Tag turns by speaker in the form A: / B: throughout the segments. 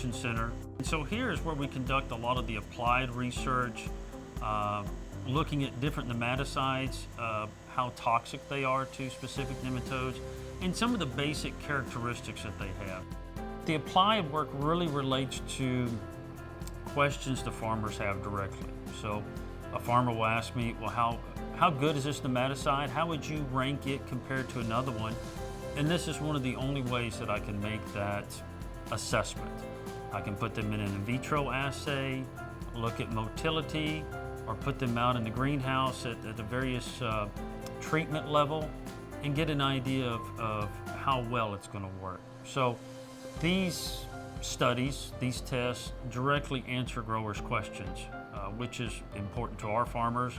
A: Extension Center. And so here is where we conduct a lot of the applied research, looking at different nematicides, how toxic they are to specific nematodes, and some of the basic characteristics that they have. The applied work really relates to questions the farmers have directly. So a farmer will ask me, well, how good is this nematicide? How would you rank it compared to another one? And this is one of the only ways that I can make that assessment. I can put them in an in vitro assay, look at motility, or put them out in the greenhouse at the various treatment level and get an idea of how well it's going to work. So these studies, these tests directly answer growers' questions, which is important to our farmers.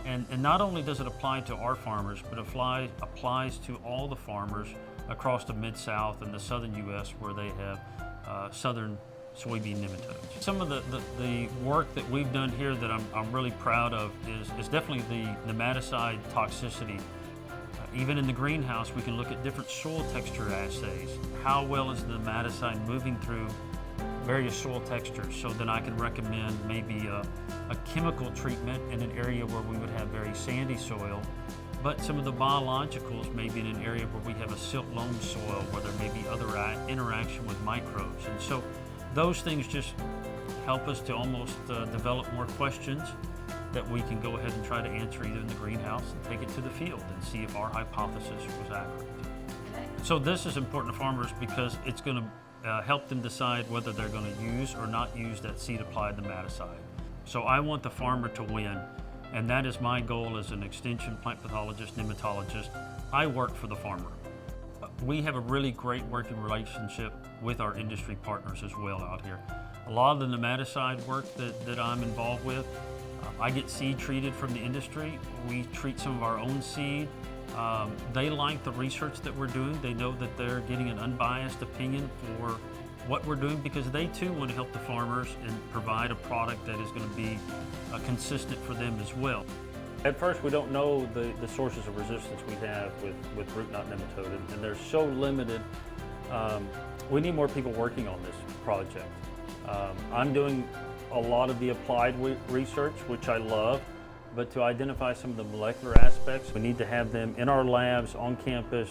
A: And not only does it apply to our farmers, but it applies to all the farmers across the Mid-South and the Southern U.S. where they have southern soybean nematodes. Some of the work that we've done here that I'm really proud of is definitely the nematicide toxicity. Even in the greenhouse, we can look at different soil texture assays. How well is the nematicide moving through various soil textures? So then I can recommend maybe a chemical treatment in an area where we would have very sandy soil, but some of the biologicals may be in an area where we have a silt loam soil where there may be other interaction with microbes. And so those things just help us to almost develop more questions that we can go ahead and try to answer either in the greenhouse and take it to the field and see if our hypothesis was accurate. So this is important to farmers because it's going to help them decide whether they're going to use or not use that seed-applied nematicide. So I want the farmer to win, and that is my goal as an extension plant pathologist, nematologist. I work for the farmer. We have a really great working relationship with our industry partners as well out here. A lot of the nematicide work that I'm involved with, I get seed treated from the industry. We treat some of our own seed. They like the research that we're doing. They know that they're getting an unbiased opinion for what we're doing because they too want to help the farmers and provide a product that is going to be consistent for them as well. At first, we don't know the sources of resistance we have with root knot nematode, and they're so limited. We need more people working on this project. I'm doing a lot of the applied research, which I love, but to identify some of the molecular aspects, we need to have them in our labs on campus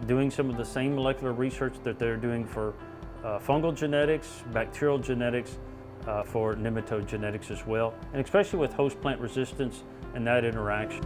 A: doing some of the same molecular research that they're doing for fungal genetics, bacterial genetics, for nematode genetics as well, and especially with host plant resistance and that interaction.